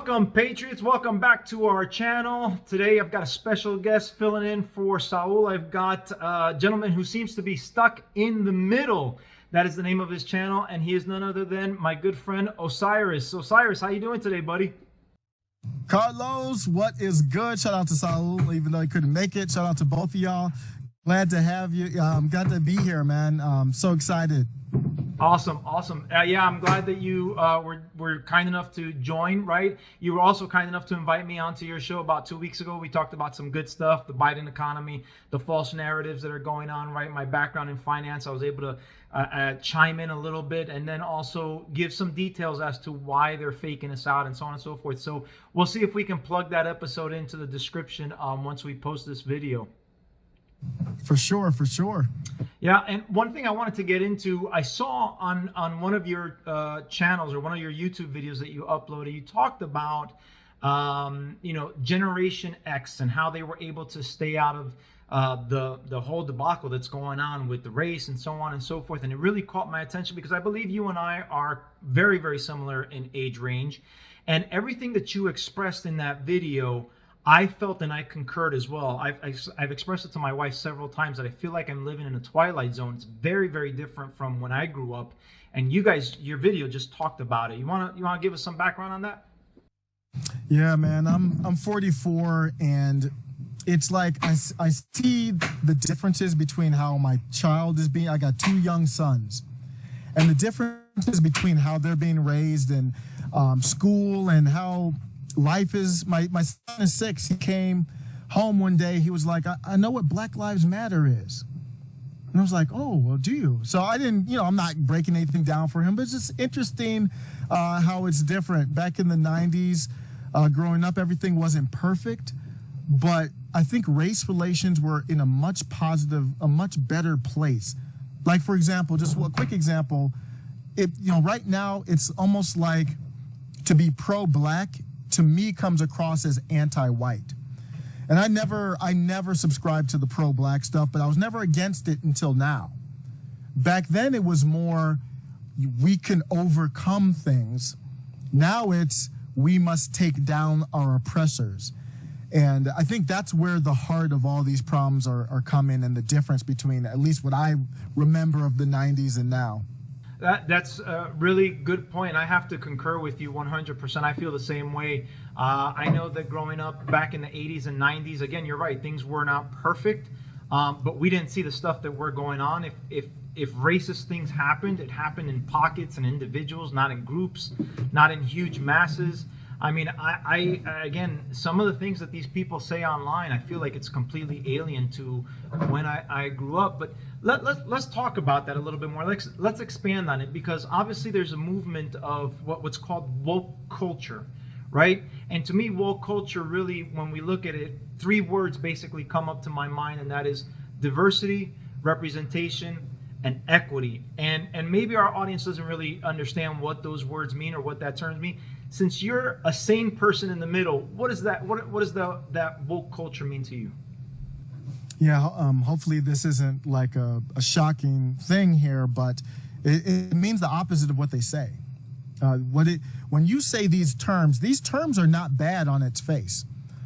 Welcome, Patriots. Welcome back to our channel. Today, I've got a special guest filling in for Saul. I've got a gentleman who seems to be stuck in the middle. That is the name of his channel, and he is none other than my good friend, Osiris. Osiris, how you doing today, buddy? Carlos, what is good? Shout out to Saul, even though he couldn't make it. Shout out to both of y'all. Glad to have you. Glad to be here, man. So excited. Awesome. Yeah, I'm glad that you were kind enough to join, right? You were also kind enough to invite me onto your show about 2 weeks ago. We talked about some good stuff, the Biden economy, the false narratives that are going on, right? My background in finance, I was able to chime in a little bit and then also give some details as to why they're faking us out and so on and so forth. So we'll see if we can plug that episode into the description once we post this video. For sure. Yeah, and one thing I wanted to get into, I saw on one of your channels or one of your YouTube videos that you uploaded, you talked about Generation X and how they were able to stay out of the whole debacle that's going on with the race and so on and so forth. And it really caught my attention because I believe you and I are very, very similar in age range. And everything that you expressed in that video, I felt and I concurred as well. I've expressed it to my wife several times that I feel like I'm living in a twilight zone. It's very, very different from when I grew up. And you guys, your video just talked about it. You wanna give us some background on that? Yeah, man. I'm 44, and it's like I see the differences between how my child is being. I got 2 young sons, and the differences between how they're being raised in school and how life is. My son is 6. He came home one day. He was like, I know what Black Lives Matter is. And I was like, oh, well, do you? So I didn't, I'm not breaking anything down for him, but it's just interesting how it's different. Back in the 90s, growing up, everything wasn't perfect, but I think race relations were in a much better place. Like, for example, just a quick example, right now, it's almost like to be pro-Black to me comes across as anti-white. And I never subscribed to the pro-Black stuff, but I was never against it until now. Back then it was more, we can overcome things. Now it's, we must take down our oppressors. And I think that's where the heart of all these problems are coming, and the difference between at least what I remember of the 90s and now. That's a really good point. I have to concur with you 100%. I feel the same way. I know that growing up back in the 80s and 90s, again, you're right, things were not perfect, but we didn't see the stuff that were going on. If racist things happened, it happened in pockets and individuals, not in groups, not in huge masses. I mean, again, some of the things that these people say online, I feel like it's completely alien to when I grew up. But let's talk about that a little bit more. Let's expand on it, because obviously there's a movement of what's called woke culture, right? And to me, woke culture really, when we look at it, 3 words basically come up to my mind, and that is diversity, representation, and equity. And maybe our audience doesn't really understand what those words mean or what that term mean. Since you're a sane person in the middle, what does that woke culture mean to you? Yeah, hopefully this isn't like a shocking thing here, but it means the opposite of what they say. When you say these terms are not bad on its face.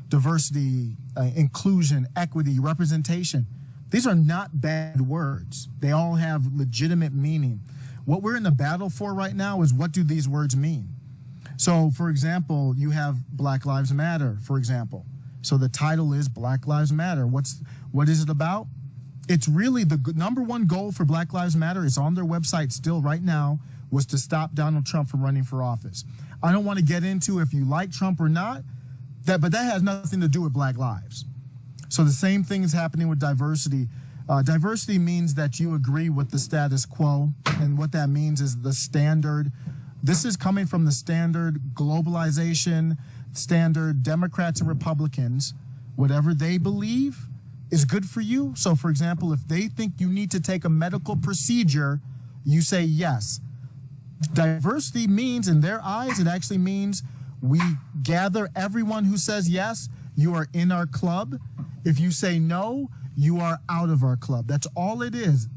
Diversity, inclusion, equity, representation. These are not bad words. They all have legitimate meaning. What we're in the battle for right now is, what do these words mean? So, for example, you have Black Lives Matter, for example. So the title is Black Lives Matter. What is it about? It's really the number 1 goal for Black Lives Matter. It's on their website still right now, was to stop Donald Trump from running for office. I don't want to get into if you like Trump or not, but that has nothing to do with Black lives. So the same thing is happening with diversity. Diversity means that you agree with the status quo, and what that means is the standard. This is coming from the standard globalization, standard Democrats and Republicans. Whatever they believe is good for you. So, for example, if they think you need to take a medical procedure, you say yes. Diversity means, in their eyes, it actually means we gather everyone who says yes, you are in our club. If you say no, you are out of our club. That's all it is.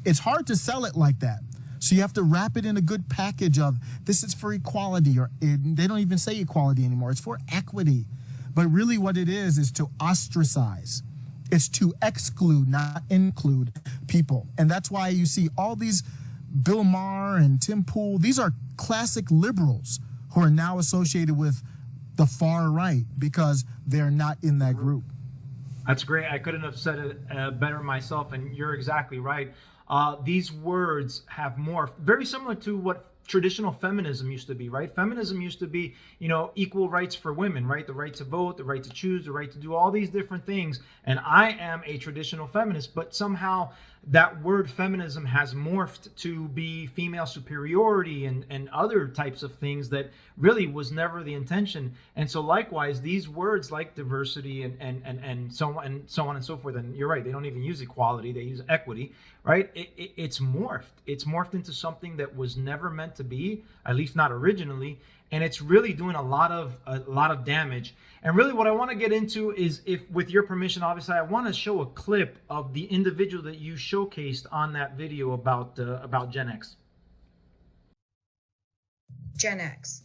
It's hard to sell it like that. So you have to wrap it in a good package of this is for equality, or they don't even say equality anymore. It's for equity. But really what it is to ostracize. It's to exclude, not include people. And that's why you see all these Bill Maher and Tim Pool, these are classic liberals who are now associated with the far right because they're not in that group. That's great. I couldn't have said it better myself, and you're exactly right. These words have morphed, very similar to what traditional feminism used to be, right? Feminism used to be, equal rights for women, right? The right to vote, the right to choose, the right to do all these different things. And I am a traditional feminist, but somehow that word feminism has morphed to be female superiority and other types of things that really was never the intention. And so likewise, these words like diversity and so on and so forth, and you're right, they don't even use equality, they use equity, right? It's morphed. It's morphed into something that was never meant to be, at least not originally, and it's really doing a lot of damage. And really what I want to get into is, if with your permission, obviously, I want to show a clip of the individual that you showcased on that video about Gen X. Gen X,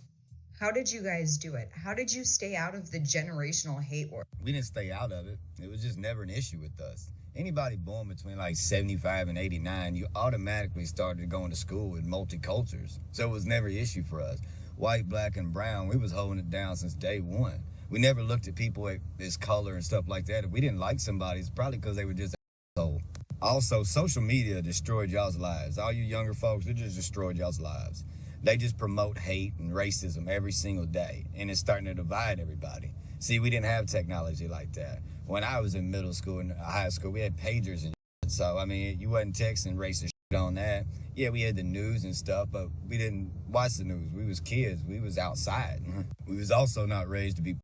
how did you guys do it? How did you stay out of the generational hate war? We didn't stay out of it. It was just never an issue with us. Anybody born between like 75 and 89, you automatically started going to school with multicultures. So it was never an issue for us. White, black, and brown, we was holding it down since day one. We never looked at people at this color and stuff like that. If we didn't like somebody, it's probably because they were just asshole. Also, social media destroyed y'all's lives. All you younger folks, it just destroyed y'all's lives. They just promote hate and racism every single day, and it's starting to divide everybody. See, we didn't have technology like that. When I was in middle school and high school, we had pagers and shit. So, I mean, you wasn't texting racist shit on that. Yeah, we had the news and stuff, but we didn't watch the news. We was kids. We was outside. We was also not raised to be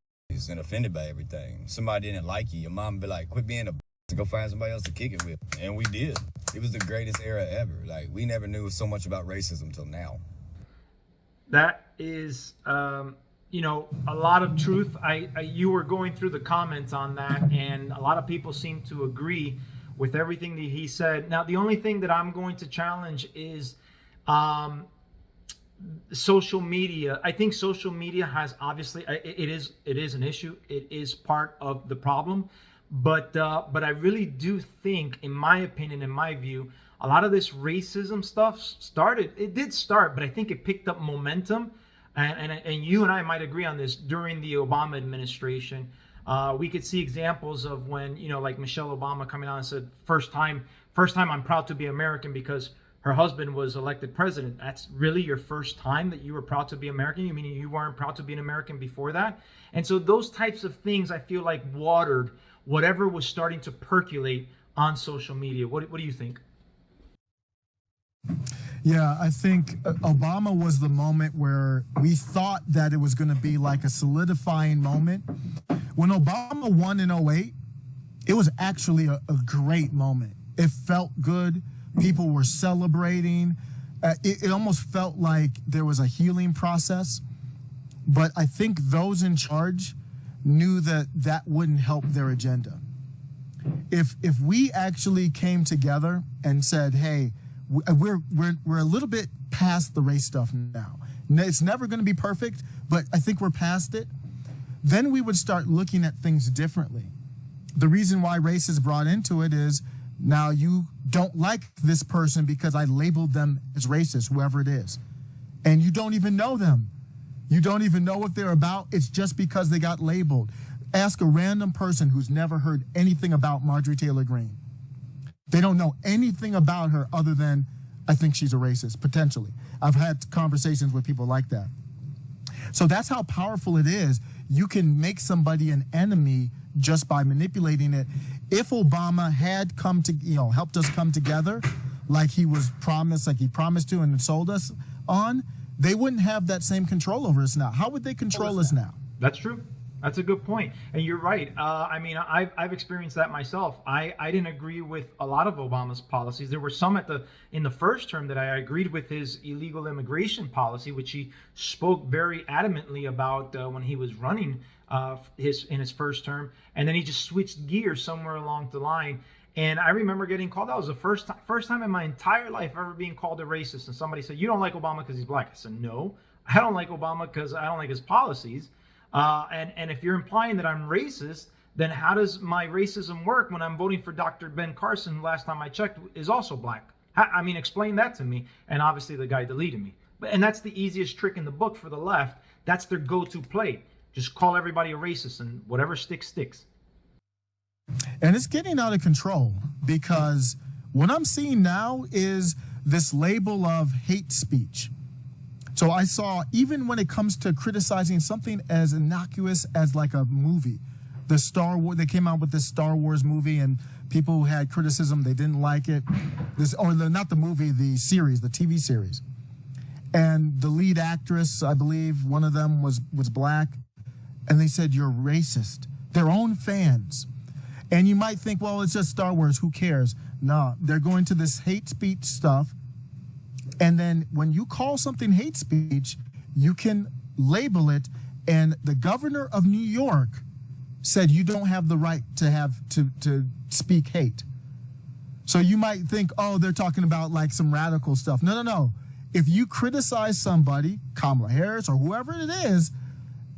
and offended by everything. Somebody didn't like you, your mom would be like, quit being a to go find somebody else to kick it with. And we did. It was the greatest era ever. Like, we never knew so much about racism till now. That is, a lot of truth. You were going through the comments on that, and a lot of people seem to agree with everything that he said. Now, the only thing that I'm going to challenge is social media. I think social media has, obviously, it is an issue. It is part of the problem. But I really do think, in my opinion, in my view, a lot of this racism stuff it did start, but I think it picked up momentum. And you and I might agree on this. During the Obama administration, we could see examples of when, like Michelle Obama coming out and said, first time I'm proud to be American, because her husband was elected president. That's really your first time that you were proud to be American? You mean you weren't proud to be an American before that? And so those types of things, I feel like, watered whatever was starting to percolate on social media. What do you think? Yeah, I think Obama was the moment where we thought that it was going to be like a solidifying moment. When Obama won in 2008, it was actually a great moment. It felt good. People were celebrating. It almost felt like there was a healing process. But I think those in charge knew that that wouldn't help their agenda. If we actually came together and said, hey, we're a little bit past the race stuff now. It's never going to be perfect, but I think we're past it. Then we would start looking at things differently. The reason why race is brought into it is, now you don't like this person because I labeled them as racist, whoever it is. And you don't even know them. You don't even know what they're about. It's just because they got labeled. Ask a random person who's never heard anything about Marjorie Taylor Greene. They don't know anything about her other than, I think she's a racist, potentially. I've had conversations with people like that. So that's how powerful it is. You can make somebody an enemy just by manipulating it. If Obama had helped us come together like he promised to and sold us on, they wouldn't have that same control over us now. How would they control us now? That's true. That's a good point. And you're right. I've experienced that myself. I didn't agree with a lot of Obama's policies. There were some in the first term that I agreed with his illegal immigration policy, which he spoke very adamantly about when he was running in his first term. And then he just switched gears somewhere along the line. And I remember getting called. That was the first time in my entire life ever being called a racist. And somebody said, "You don't like Obama because he's black." I said, "No, I don't like Obama because I don't like his policies." And if you're implying that I'm racist, then how does my racism work when I'm voting for Dr. Ben Carson, who last time I checked is also black? I mean, explain that to me. And obviously the guy deleted me. And that's the easiest trick in the book for the left. That's their go-to play. Just call everybody a racist, and whatever sticks, sticks. And it's getting out of control, because what I'm seeing now is this label of hate speech. So I saw, even when it comes to criticizing something as innocuous as like a movie, they came out with this Star Wars movie, and people who had criticism, they didn't like it. Not the movie, the series, the TV series. And the lead actress, I believe one of them was black, and they said, "You're racist." Their own fans. And you might think, well, it's just Star Wars, who cares? No, they're going to this hate speech stuff. And then when you call something hate speech, you can label it. And the governor of New York said you don't have the right to speak hate. So you might think, oh, they're talking about like some radical stuff. No. If you criticize somebody, Kamala Harris or whoever it is,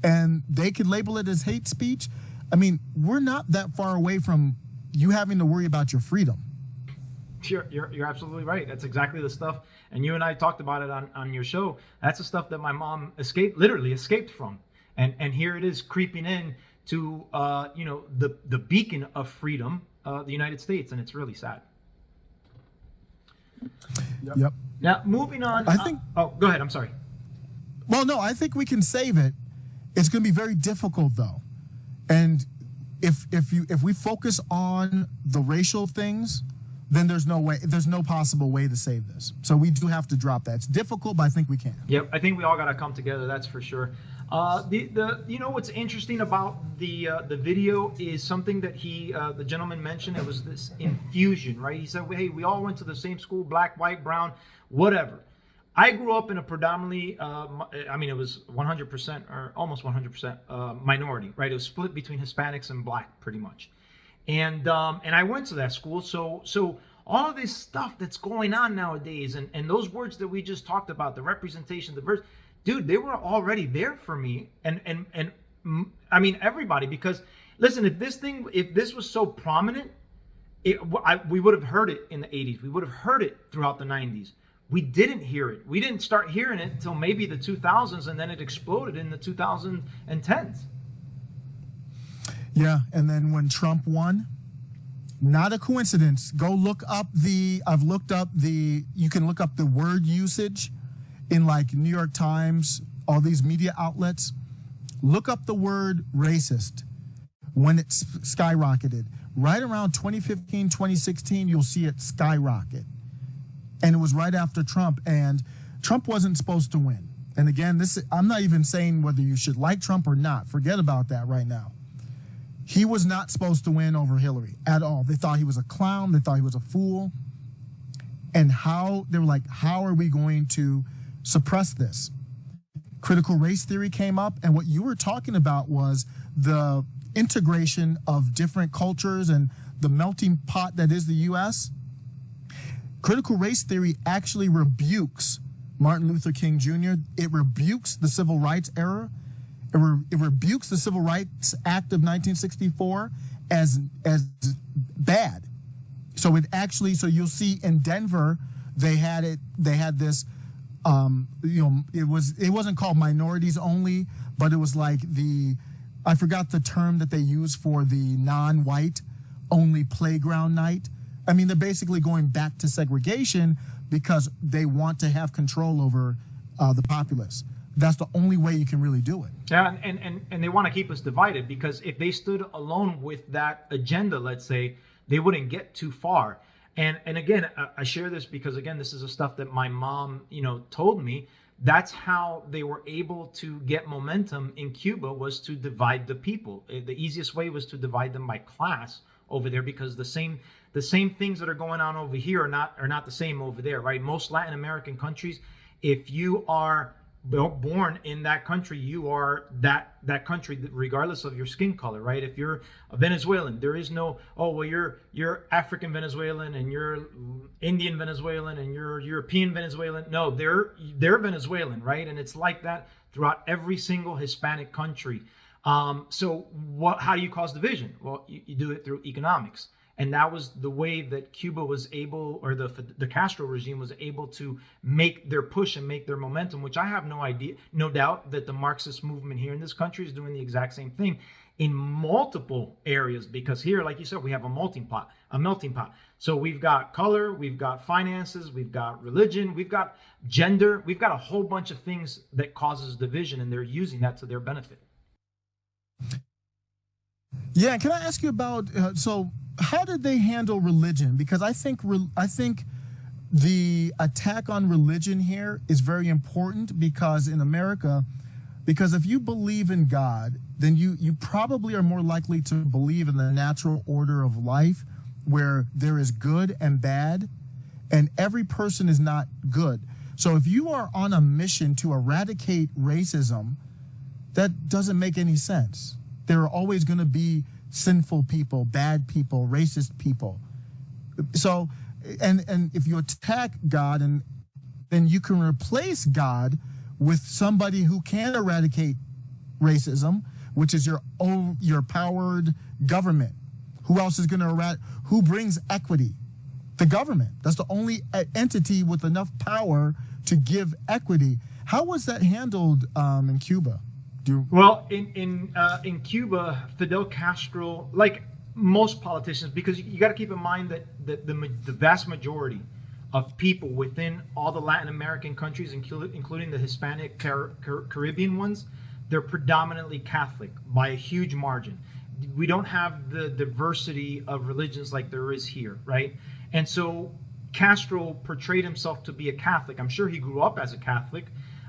and they can label it as hate speech, I mean, we're not that far away from you having to worry about your freedom. You're absolutely right. That's exactly the stuff. And you and I talked about it on your show. That's the stuff that my mom literally escaped from. And here it is creeping in to, the beacon of freedom, the United States. And it's really sad. Yep. Now, moving on. I think. Go ahead. I'm sorry. Well, no, I think we can save it. It's going to be very difficult, though. And if we focus on the racial things, then there's no possible way to save this. So we do have to drop that. It's difficult, but I think we can. Yep, I think we all got to come together. That's for sure. What's interesting about the video is something that the gentleman mentioned. It was this infusion, right? He said, "Hey, we all went to the same school, black, white, brown, whatever." I grew up in a predominantly, it was 100% or almost 100% minority, right? It was split between Hispanics and black, pretty much. And I went to that school. So all of this stuff that's going on nowadays, and those words that we just talked about, the representation, the verse, dude, they were already there for me. And I mean, everybody, because listen, if this was so prominent, we would have heard it in the 80s. We would have heard it throughout the 90s. We didn't hear it. We didn't start hearing it until maybe the 2000s, and then it exploded in the 2010s. Yeah, and then when Trump won, not a coincidence. Go look up you can look up the word usage in like New York Times, all these media outlets. Look up the word racist when it skyrocketed. Right around 2015, 2016, you'll see it skyrocket. And it was right after Trump, and Trump wasn't supposed to win. And again, I'm not even saying whether you should like Trump or not. Forget about that right now. He was not supposed to win over Hillary at all. They thought he was a clown. They thought he was a fool. And they were like, how are we going to suppress this? Critical race theory came up, and what you were talking about was the integration of different cultures and the melting pot that is the U.S. Critical race theory actually rebukes Martin Luther King Jr. It rebukes the Civil Rights era. It rebukes the Civil Rights Act of 1964 as bad. So you'll see in Denver, they had this, it wasn't called minorities only, but it was like I forgot the term that they use for the non-white only playground night. I mean, they're basically going back to segregation because they want to have control over the populace. That's the only way you can really do it. Yeah, and they want to keep us divided, because if they stood alone with that agenda, let's say, they wouldn't get too far. And again, I share this because, again, this is the stuff that my mom, told me. That's how they were able to get momentum in Cuba, was to divide the people. The easiest way was to divide them by class over there, because the same things that are going on over here are not the same over there, right? Most Latin American countries, if you are born in that country, you are that country, regardless of your skin color, right? If you're a Venezuelan, there is no, oh well, you're African Venezuelan and you're Indian Venezuelan and you're European Venezuelan. No, they're Venezuelan, right? And it's like that throughout every single Hispanic country. So how do you cause division? Well, you do it through economics. And that was the way that Cuba was able, or the Castro regime was able to make their push and make their momentum, which I have no doubt that the Marxist movement here in this country is doing the exact same thing in multiple areas, because here, like you said, we have a melting pot. So we've got color, we've got finances, we've got religion, we've got gender, we've got a whole bunch of things that causes division, and they're using that to their benefit. Yeah, can I ask you about so how did they handle religion? Because I think the attack on religion here is very important, because in America, because if you believe in God, then you probably are more likely to believe in the natural order of life, where there is good and bad, and every person is not good. So if you are on a mission to eradicate racism, that doesn't make any sense. There are always going to be sinful people, bad people, racist people. So, and if you attack God, and then you can replace God with somebody who can eradicate racism, which is your powered government. Who else is going to who brings equity? The government. That's the only entity with enough power to give equity. How was that handled in Cuba? Well, in Cuba, Fidel Castro, like most politicians, because you got to keep in mind that the vast majority of people within all the Latin American countries, including the Hispanic Caribbean ones, they're predominantly Catholic by a huge margin. We don't have the diversity of religions like there is here, right? And so Castro portrayed himself to be a Catholic. I'm sure he grew up as a Catholic.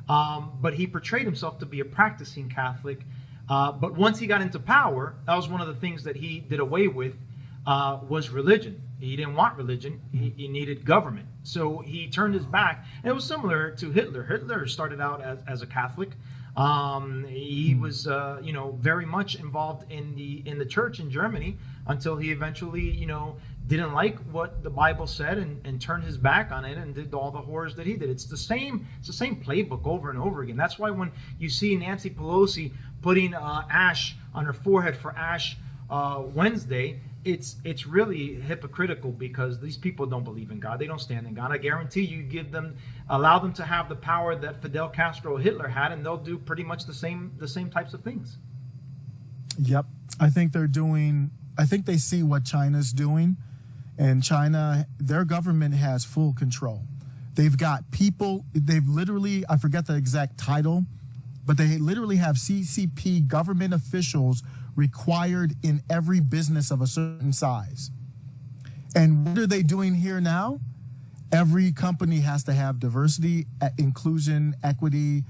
But he portrayed himself to be a practicing Catholic. But once he got into power, that was one of the things that he did away with, was religion. He didn't want religion. He needed government. So he turned his back. And it was similar to Hitler. Hitler started out as a Catholic. He was, very much involved in the church in Germany until he eventually, didn't like what the Bible said and turned his back on it and did all the horrors that he did. It's the same playbook over and over again. That's why when you see Nancy Pelosi putting ash on her forehead for Ash Wednesday, it's really hypocritical, because these people don't believe in God. They don't stand in God. I guarantee you allow them to have the power that Fidel Castro, Hitler had, and they'll do pretty much the same types of things. Yep. I think they see what China's doing. And China, their government has full control. They've got people, I forget the exact title, but they literally have CCP government officials required in every business of a certain size. And what are they doing here now? Every company has to have diversity, inclusion, equity.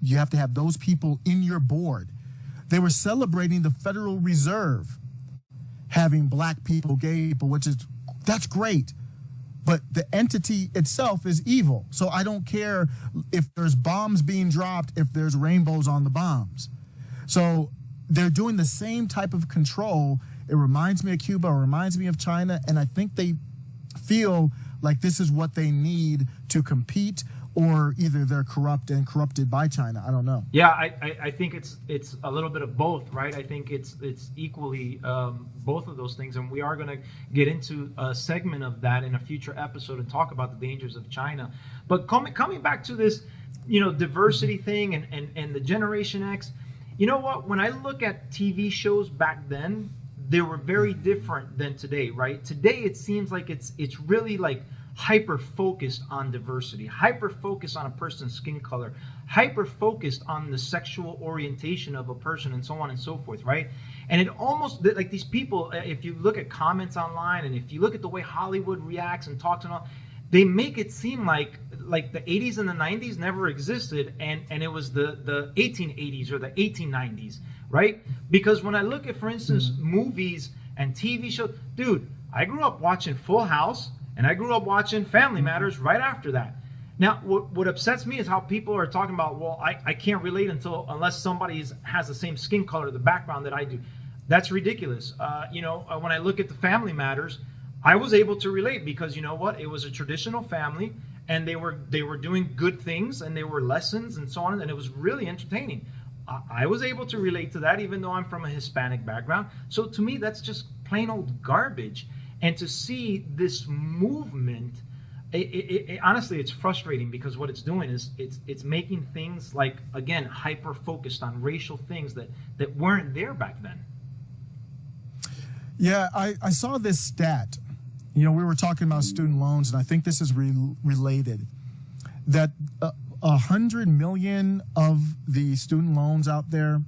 You have to have those people in your board. They were celebrating the Federal Reserve having black people, gay people, that's great. But the entity itself is evil. So I don't care if there's bombs being dropped, if there's rainbows on the bombs. So they're doing the same type of control. It reminds me of Cuba, it reminds me of China, and I think they feel like this is what they need to compete, or either they're corrupt and corrupted by China. I don't know. Yeah, I think it's a little bit of both, right? I think it's equally both of those things, and we are going to get into a segment of that in a future episode and talk about the dangers of China. But coming back to this, diversity thing and the Generation X, you know what? When I look at TV shows back then, they were very different than today, right? Today it seems like it's really like hyper focused on diversity, hyper focused on a person's skin color, hyper focused on the sexual orientation of a person, and so on and so forth, right? And it almost, like, these people, if you look at comments online and if you look at the way Hollywood reacts and talks and all, they make it seem like the 80s and the 90s never existed, and it was the 1880s or the 1890s, right? Because when I look at, for instance, movies and TV shows, dude, I grew up watching Full House, and I grew up watching Family Matters right after that. Now, what upsets me is how people are talking about, well, I can't relate unless somebody has the same skin color, the background that I do. That's ridiculous. When I look at the Family Matters, I was able to relate because you know what? It was a traditional family, and they were doing good things, and they were lessons and so on, and it was really entertaining. I was able to relate to that, even though I'm from a Hispanic background. So to me, that's just plain old garbage. And to see this movement, honestly, it's frustrating because what it's doing is it's making things like, again, hyper focused on racial things that weren't there back then. Yeah, I saw this stat. We were talking about student loans, and I think this is related. That 100 million of the student loans out there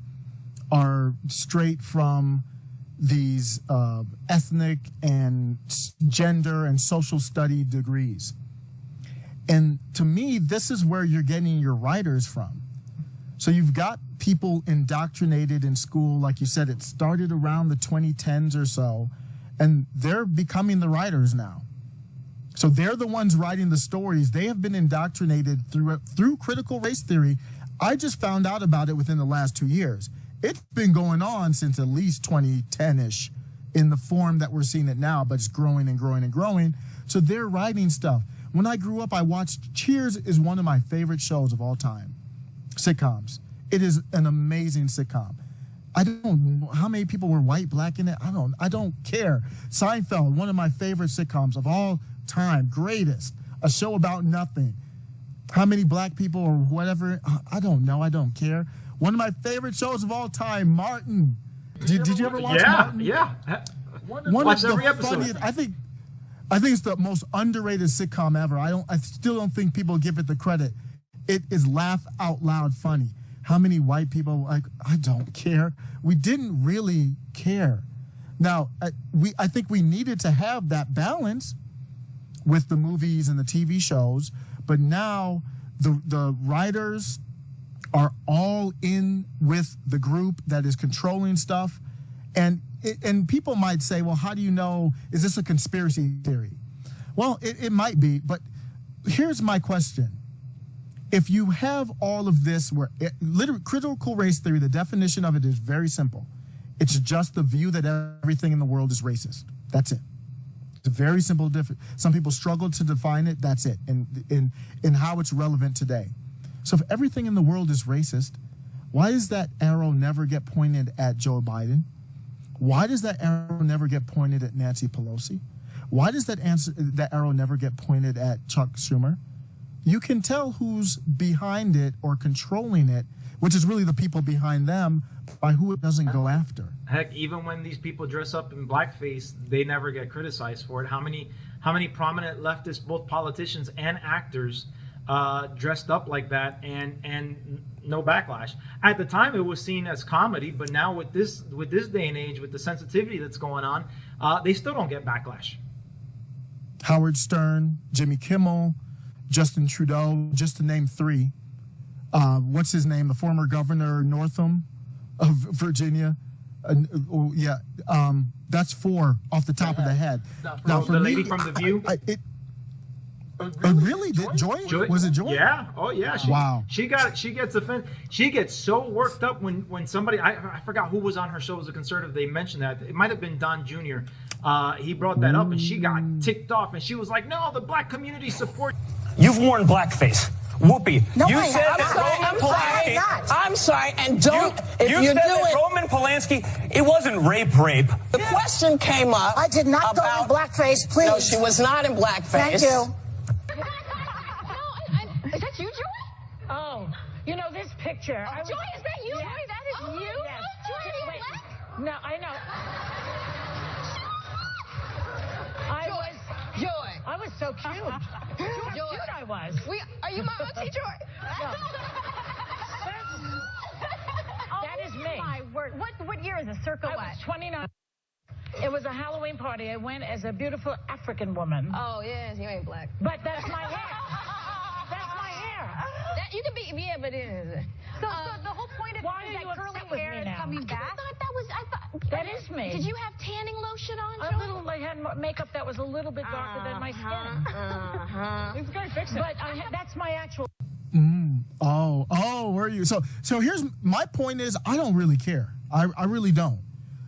are straight from these ethnic and gender and social study degrees. And to me, this is where you're getting your writers from. So you've got people indoctrinated in school. Like you said, it started around the 2010s or so, and they're becoming the writers now. So they're the ones writing the stories. They have been indoctrinated through critical race theory. I just found out about it within the last 2 years. It's been going on since at least 2010-ish in the form that we're seeing it now, but it's growing and growing and growing. So they're writing stuff. When I grew up, I watched Cheers is one of my favorite shows of all time. Sitcoms. It is an amazing sitcom. I don't know how many people were white, black in it. I don't care. Seinfeld, one of my favorite sitcoms of all time, greatest. A show about nothing. How many black people or whatever? I don't know. I don't care. One of my favorite shows of all time, Martin. Did you ever watch Martin? Yeah. One of the funniest. I think it's the most underrated sitcom ever. I still don't think people give it the credit. It is laugh out loud funny. How many white people I don't care. We didn't really care. Now, I think we needed to have that balance with the movies and the TV shows, but now the writers are all in with the group that is controlling stuff, and people might say, well, how do you know? Is this a conspiracy theory? Well, it might be, but here's my question. If you have all of this, critical race theory, the definition of it is very simple. It's just the view that everything in the world is racist. That's it. It's a very simple difference. Some people struggle to define it. That's it. And how it's relevant today. So if everything in the world is racist, why does that arrow never get pointed at Joe Biden? Why does that arrow never get pointed at Nancy Pelosi? Why does that arrow never get pointed at Chuck Schumer? You can tell who's behind it or controlling it, which is really the people behind them, by who it doesn't go after. Heck, even when these people dress up in blackface, they never get criticized for it. How many prominent leftists, both politicians and actors, dressed up like that and no backlash? At the time, it was seen as comedy, but now with this day and age, with the sensitivity that's going on, they still don't get backlash. Howard Stern, Jimmy Kimmel, Justin Trudeau, just to name three. What's his name? The former governor Northam of Virginia. That's four off the top of the head. Now, for the lady from The View. Really? Joy? Was it Joy? Yeah. Oh, yeah. Wow. She gets offended. She gets so worked up when somebody, I forgot who was on her show as a conservative. They mentioned that. It might have been Don Jr. He brought that up, and she got ticked off, and she was like, "No, the black community support." You've worn blackface. Whoopi, no, you I'm sorry, I'm sorry, and don't. You said that Roman Polanski, it wasn't rape. The question came up. I did not go in blackface, please. No, she was not in blackface. Thank you. Is that you, Joy? Oh, this picture. Oh, Joy, is that you? Yes. Joy, that is you? Yes. Joy, are you black? No, I know. I was so cute. How cute I was. Are you my auntie Joy? No. That is me. My word. What year is this? Circa I what? was 29. It was a Halloween party. I went as a beautiful African woman. Oh, yes, you ain't black. But that's my hair. That's my hair. That you can be, yeah, but so the whole point of Why are you that upset curly with hair me is now? coming back. I thought That is me. Did you have tanning lotion on, A Joan? little, I had makeup that was a little bit darker than my skin. It's going to fix it. But that's my actual. Oh, where are you? So here's my point is I don't really care. I really don't.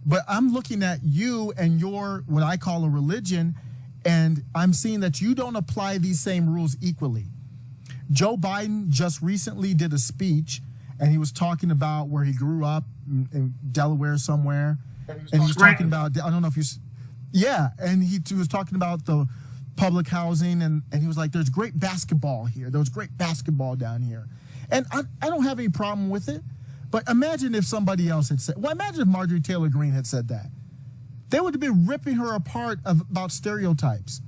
But I'm looking at you and your what I call a religion, and I'm seeing that you don't apply these same rules equally. Joe Biden just recently did a speech, and he was talking about where he grew up in Delaware somewhere, and he was talking about I don't know if you, yeah, and he was talking about the public housing, and he was like, "There's great basketball here. There was great basketball down here," and I don't have any problem with it. But imagine if somebody else had said, well, imagine if Marjorie Taylor Greene had said that. They would have been ripping her apart about stereotypes.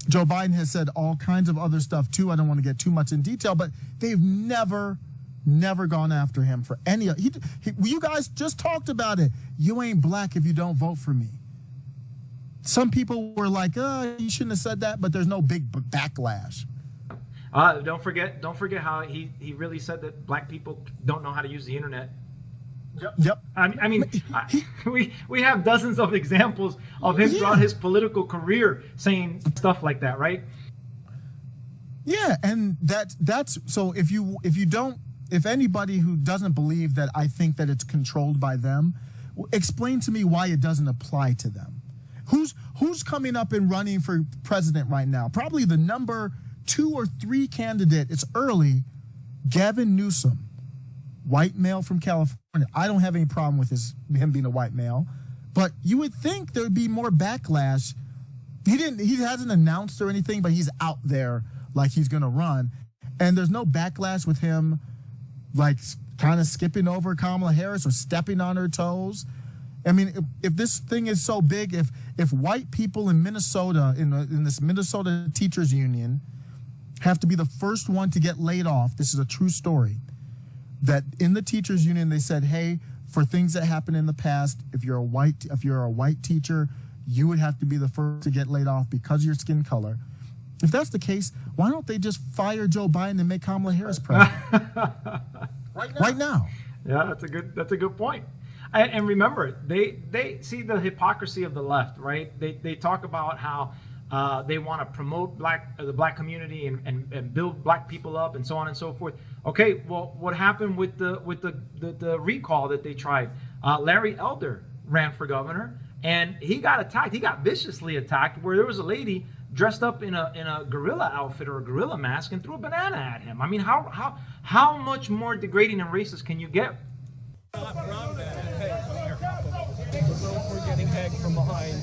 Joe Biden has said all kinds of other stuff too. I don't want to get too much in detail, but they've never gone after him for any. You guys just talked about it. You ain't black if you don't vote for me. Some people were like, you shouldn't have said that, but there's no big backlash. Don't forget how he really said that black people don't know how to use the internet. Yep. I mean, we have dozens of examples of him throughout his political career saying stuff like that, right? Yeah, and that's so if anybody who doesn't believe that I think that it's controlled by them, explain to me why it doesn't apply to them. Who's coming up and running for president right now? Probably the number 2 or 3 candidate. It's early. Gavin Newsom, white male from California. I don't have any problem with him being a white male, but you would think there would be more backlash. He hasn't announced or anything, but he's out there like he's going to run, and there's no backlash with him like kind of skipping over Kamala Harris or stepping on her toes. I mean, if this thing is so big, if white people in Minnesota in this Minnesota teachers union have to be the first one to get laid off, this is a true story, that in the teachers union they said, hey, for things that happened in the past, if you're a white teacher, you would have to be the first to get laid off because of your skin color. If that's the case, why don't they just fire Joe Biden and make Kamala Harris president right now? Yeah, that's a good point. And remember, they see the hypocrisy of the left, right? They talk about how they want to promote the black community and build black people up and so on and so forth. Okay, well, what happened with the recall that they tried? Larry Elder ran for governor, and he got attacked. He got viciously attacked, where there was a lady dressed up in a gorilla outfit or a gorilla mask and threw a banana at him. I mean, how much more degrading and racist can you get? We're getting egged from behind.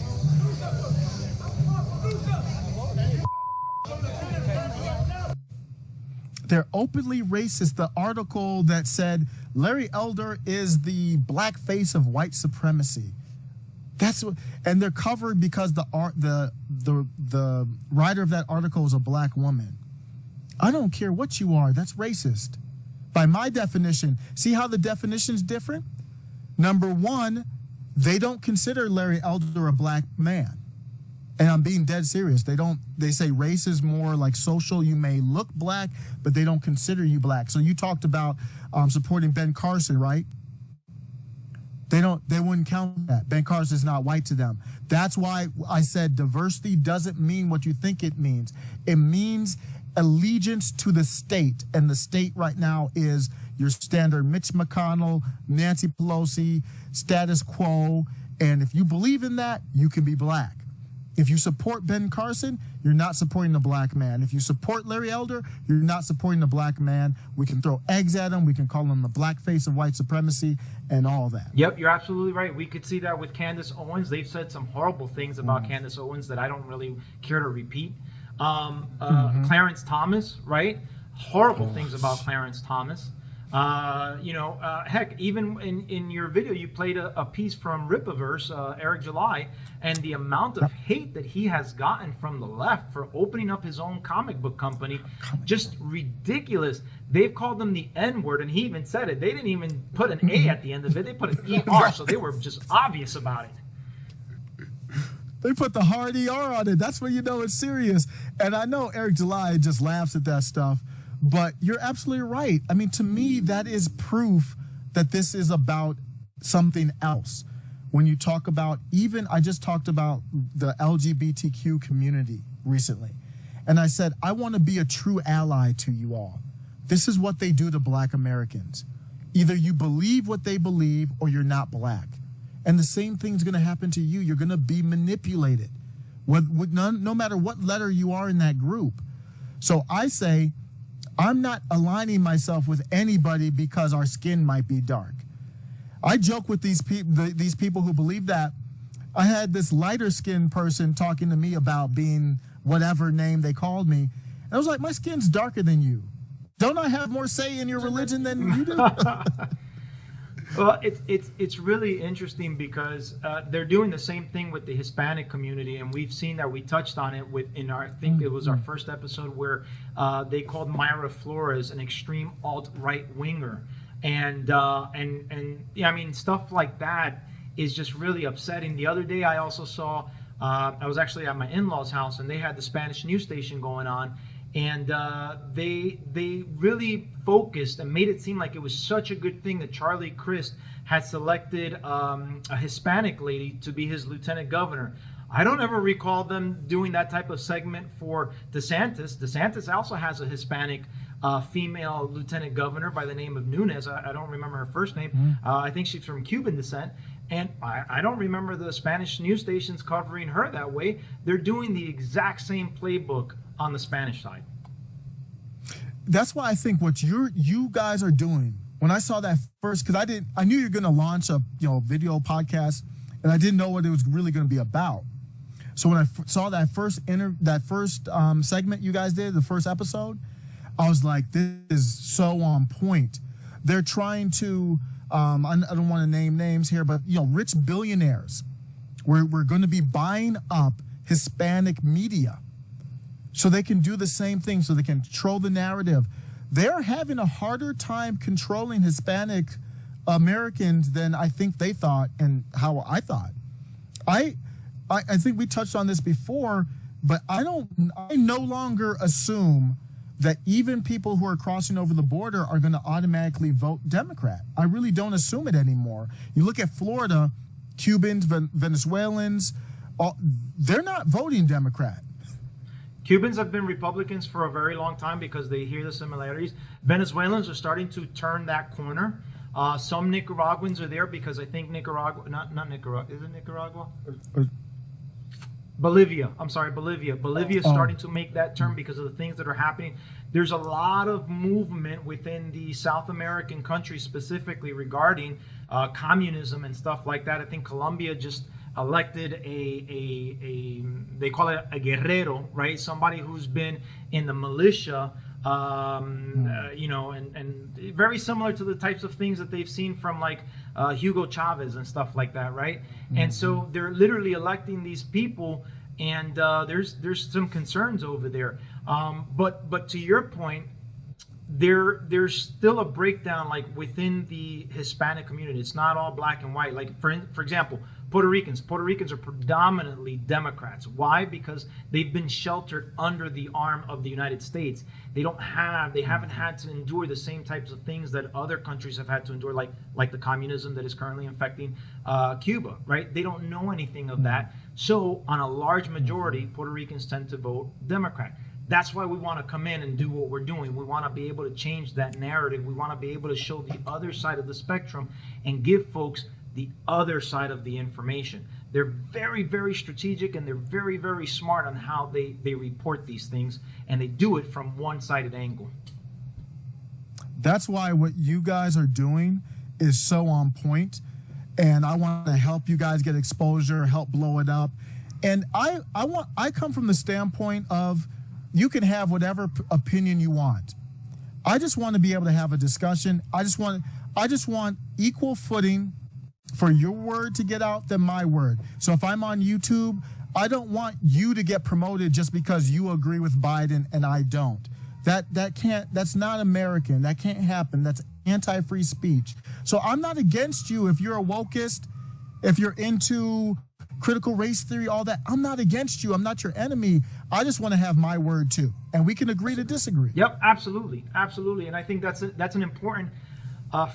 They're openly racist. The article that said Larry Elder is the black face of white supremacy. That's what, and they're covered because the writer of that article is a black woman. I don't care what you are. That's racist. By my definition, see how the definition's different? Number one, they don't consider Larry Elder a black man. And I'm being dead serious. They say race is more like social. You may look black, but they don't consider you black. So you talked about supporting Ben Carson, right? They wouldn't count that. Ben Carson is not white to them. That's why I said diversity doesn't mean what you think it means. It means allegiance to the state. And the state right now is your standard Mitch McConnell, Nancy Pelosi, status quo. And if you believe in that, you can be black. If you support Ben Carson, you're not supporting the black man. If you support Larry Elder, you're not supporting the black man. We can throw eggs at him. We can call him the black face of white supremacy and all that. Yep, you're absolutely right. We could see that with Candace Owens. They've said some horrible things about Candace Owens that I don't really care to repeat. Clarence Thomas, right? Horrible things about Clarence Thomas. Heck, even in your video, you played a piece from Ripaverse, Eric July, and the amount of hate that he has gotten from the left for opening up his own comic book company, just ridiculous. They've called him the N-word, and he even said it. They didn't even put an A at the end of it. They put an ER, so they were just obvious about it. They put the hard ER on it. That's when you know it's serious. And I know Eric July just laughs at that stuff. But you're absolutely right. I mean, to me, that is proof that this is about something else. When you talk about, even I just talked about the LGBTQ community recently. And I said, I want to be a true ally to you all. This is what they do to Black Americans. Either you believe what they believe or you're not Black. And the same thing's going to happen to you. You're going to be manipulated, no matter what letter you are in that group. So I say, I'm not aligning myself with anybody because our skin might be dark. I joke with these people who believe that. I had this lighter skinned person talking to me about being whatever name they called me. And I was like, my skin's darker than you. Don't I have more say in your religion than you do? Well, it's really interesting because they're doing the same thing with the Hispanic community, and we've seen that. We touched on it I think it was our first episode where they called Mayra Flores an extreme alt-right winger, and yeah, I mean, stuff like that is just really upsetting. The other day, I also saw I was actually at my in-laws' house, and they had the Spanish news station going on. And they really focused and made it seem like it was such a good thing that Charlie Crist had selected a Hispanic lady to be his lieutenant governor. I don't ever recall them doing that type of segment for DeSantis. DeSantis also has a Hispanic female lieutenant governor by the name of Nunes. I don't remember her first name. I think she's from Cuban descent. And I don't remember the Spanish news stations covering her that way. They're doing the exact same playbook on the Spanish side. That's why I think what you guys are doing. When I saw that first, because I knew you're going to launch a video podcast, and I didn't know what it was really going to be about. So when I saw that first segment you guys did, the first episode, I was like, this is so on point. They're trying to, I don't want to name names here, but rich billionaires. We're going to be buying up Hispanic media, so they can do the same thing, so they can control the narrative. They're having a harder time controlling Hispanic Americans than I think they thought and how I thought. I think we touched on this before, but I no longer assume that even people who are crossing over the border are going to automatically vote Democrat. I really don't assume it anymore. You look at Florida, Cubans, Venezuelans, they're not voting Democrat. Cubans have been Republicans for a very long time because they hear the similarities. Venezuelans are starting to turn that corner. Some Nicaraguans are there because I think Nicaragua, not Nicaragua, is it Nicaragua? Bolivia. I'm sorry, Bolivia. Bolivia is starting to make that turn because of the things that are happening. There's a lot of movement within the South American countries specifically regarding communism and stuff like that. I think Colombia just elected they call it a guerrero, right? Somebody who's been in the militia, and very similar to the types of things that they've seen from like Hugo Chavez and stuff like that, right? And so they're literally electing these people, and there's some concerns over there. But to your point, there's still a breakdown like within the Hispanic community. It's not all black and white. Like for example, Puerto Ricans are predominantly Democrats. Why? Because they've been sheltered under the arm of the United States. They haven't had to endure the same types of things that other countries have had to endure, like the communism that is currently infecting Cuba, right? They don't know anything of that. So on a large majority, Puerto Ricans tend to vote Democrat. That's why we want to come in and do what we're doing. We want to be able to change that narrative. We want to be able to show the other side of the spectrum and give folks the other side of the information. They're very, very strategic, and they're very, very smart on how they report these things, and they do it from one-sided angle. That's why what you guys are doing is so on point, and I want to help you guys get exposure, help blow it up. And I come from the standpoint of you can have whatever opinion you want. I just want to be able to have a discussion. I just want equal footing for your word to get out than my word. So if I'm on YouTube, I don't want you to get promoted just because you agree with Biden and I don't. That's not American. That can't happen. That's anti-free speech. So I'm not against you if you're a wokeist, if you're into critical race theory, all that. I'm not against you. I'm not your enemy. I just want to have my word too. And we can agree to disagree. Yep, absolutely. Absolutely. And I think that's an important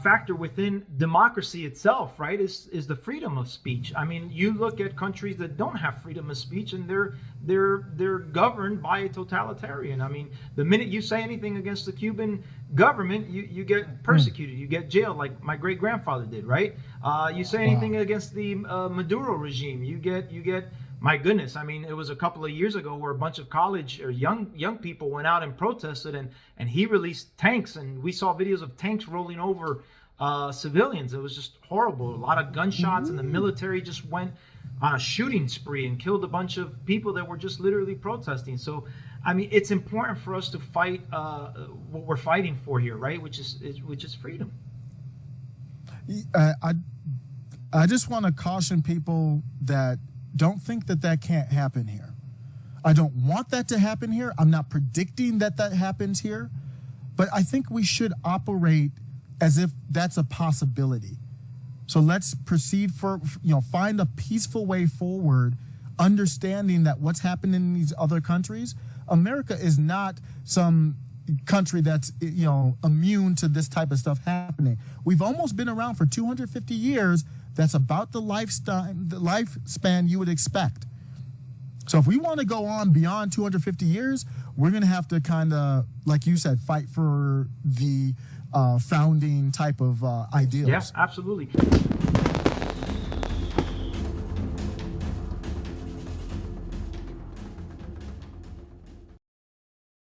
factor within democracy itself, right? Is the freedom of speech. I mean, you look at countries that don't have freedom of speech, and they're governed by a totalitarian. I mean, the minute you say anything against the Cuban government, you get persecuted, you get jailed, like my great grandfather did, right? You say anything against the Maduro regime, you get. My goodness, I mean, it was a couple of years ago where a bunch of college or young people went out and protested, and he released tanks, and we saw videos of tanks rolling over civilians. It was just horrible. A lot of gunshots, and the military just went on a shooting spree and killed a bunch of people that were just literally protesting. So, I mean, it's important for us to fight what we're fighting for here, right? Which is freedom. I just want to caution people that don't think that can't happen here. I don't want that to happen here. I'm not predicting that happens here, but I think we should operate as if that's a possibility. So let's proceed find a peaceful way forward, understanding that what's happening in these other countries, America is not some country that's immune to this type of stuff happening. We've almost been around for 250 years. That's about the lifespan you would expect. So if we want to go on beyond 250 years, we're going to have to kind of, like you said, fight for the founding type of ideals. Yeah, absolutely.